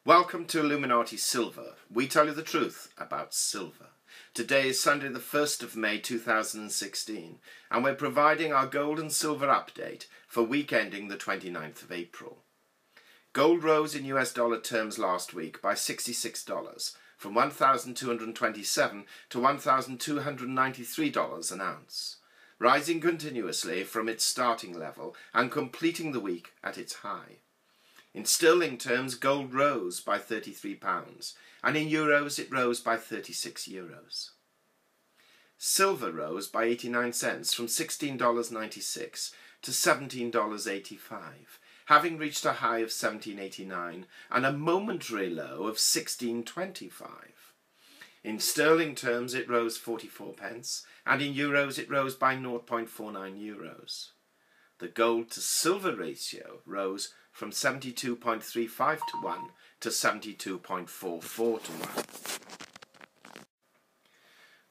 Welcome to Illuminati Silver. We tell you the truth about silver. Today is Sunday the 1st of May 2016 and we're providing our gold and silver update for week ending the 29th of April. Gold rose in US dollar terms last week by $66 from $1,227 to $1,293 an ounce, rising continuously from its starting level and completing the week at its high. In sterling terms, gold rose by £33, and in euros it rose by €36. Silver rose by 89 cents from $16.96 to $17.85, having reached a high of $17.89 and a momentary low of $16.25. In sterling terms it rose 44 pence, and in euros it rose by 0.49 euros. The gold to silver ratio rose from 72.35 to 1 to 72.44 to 1.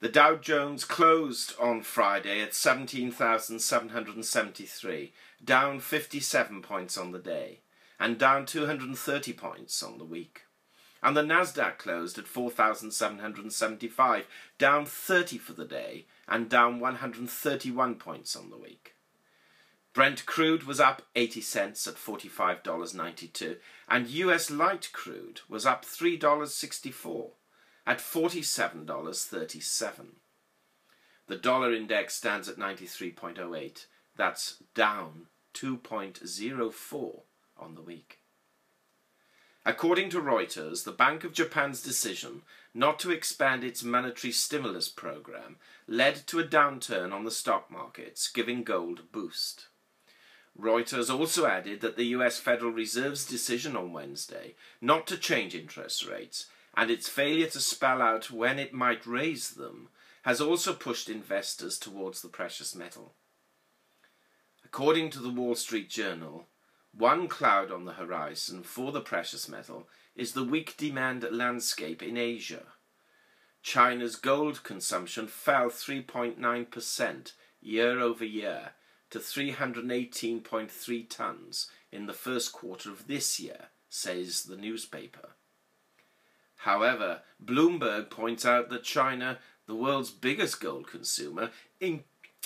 The Dow Jones closed on Friday at 17,773, down 57 points on the day, and down 230 points on the week. And the NASDAQ closed at 4,775, down 30 for the day, and down 131 points on the week. Brent crude was up 80 cents at $45.92, and US light crude was up $3.64 at $47.37. The dollar index stands at 93.08. That's down 2.04 on the week. According to Reuters, the Bank of Japan's decision not to expand its monetary stimulus program led to a downturn on the stock markets, giving gold a boost. Reuters also added that the US Federal Reserve's decision on Wednesday not to change interest rates and its failure to spell out when it might raise them has also pushed investors towards the precious metal. According to the Wall Street Journal, one cloud on the horizon for the precious metal is the weak demand landscape in Asia. China's gold consumption fell 3.9% year over year to 318.3 tons in the first quarter of this year, says the newspaper. However, Bloomberg points out that China, the world's biggest gold consumer,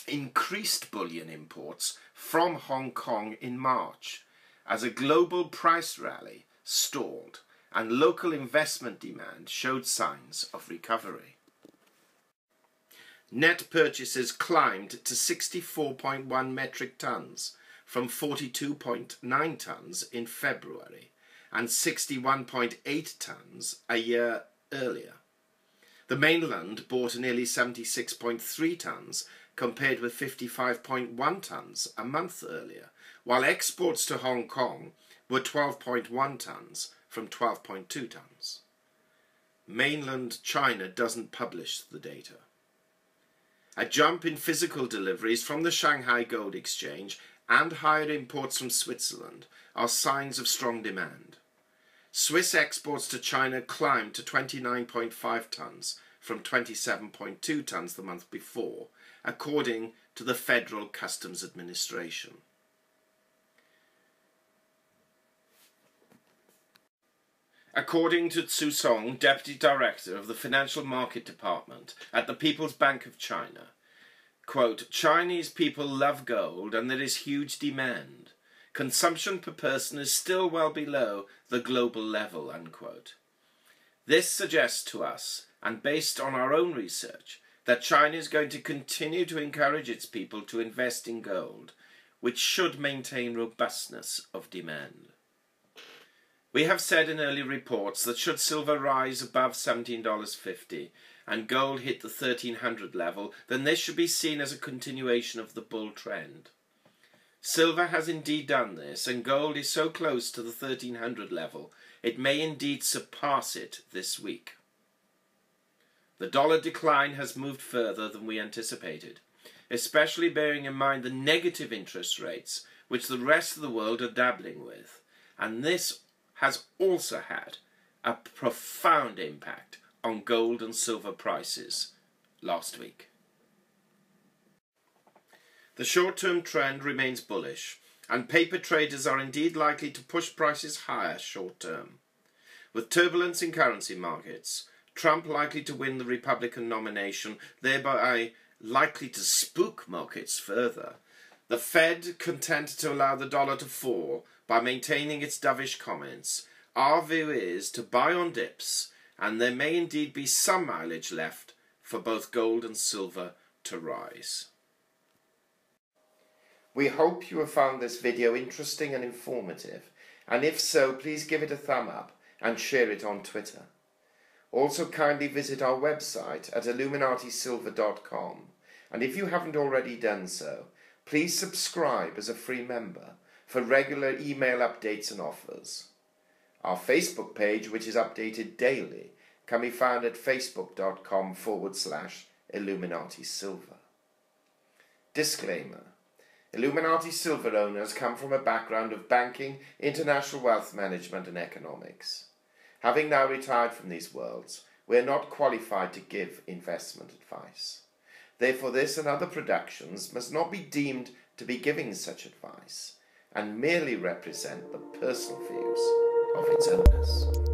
increased bullion imports from Hong Kong in March as a global price rally stalled and local investment demand showed signs of recovery. Net purchases climbed to 64.1 metric tons from 42.9 tons in February and 61.8 tons a year earlier. The mainland bought nearly 76.3 tons compared with 55.1 tons a month earlier, while exports to Hong Kong were 12.1 tons from 12.2 tons. Mainland China doesn't publish the data. A jump in physical deliveries from the Shanghai Gold Exchange and higher imports from Switzerland are signs of strong demand. Swiss exports to China climbed to 29.5 tons from 27.2 tons the month before, according to the Federal Customs Administration. According to Zhu Song, Deputy Director of the Financial Market Department at the People's Bank of China, quote, "Chinese people love gold and there is huge demand. Consumption per person is still well below the global level," unquote. This suggests to us, and based on our own research, that China is going to continue to encourage its people to invest in gold, which should maintain robustness of demand. We have said in early reports that should silver rise above $17.50 and gold hit the 1300 level, then this should be seen as a continuation of the bull trend. Silver has indeed done this, and gold is so close to the 1300 level, it may indeed surpass it this week. The dollar decline has moved further than we anticipated, especially bearing in mind the negative interest rates which the rest of the world are dabbling with, and this has also had a profound impact on gold and silver prices last week. The short-term trend remains bullish, and paper traders are indeed likely to push prices higher short-term. With turbulence in currency markets, Trump likely to win the Republican nomination, thereby likely to spook markets further, the Fed content to allow the dollar to fall by maintaining its dovish comments, our view is to buy on dips, and there may indeed be some mileage left for both gold and silver to rise. We hope you have found this video interesting and informative, and if so, please give it a thumb up and share it on Twitter. Also kindly visit our website at illuminatisilver.com, and if you haven't already done so, please subscribe as a free member for regular email updates and offers. Our Facebook page, which is updated daily, can be found at facebook.com/illuminatisilver. Disclaimer: Illuminati Silver owners come from a background of banking, international wealth management and economics. Having now retired from these worlds, we are not qualified to give investment advice. Therefore, this and other productions must not be deemed to be giving such advice, and merely represent the personal views of its owners.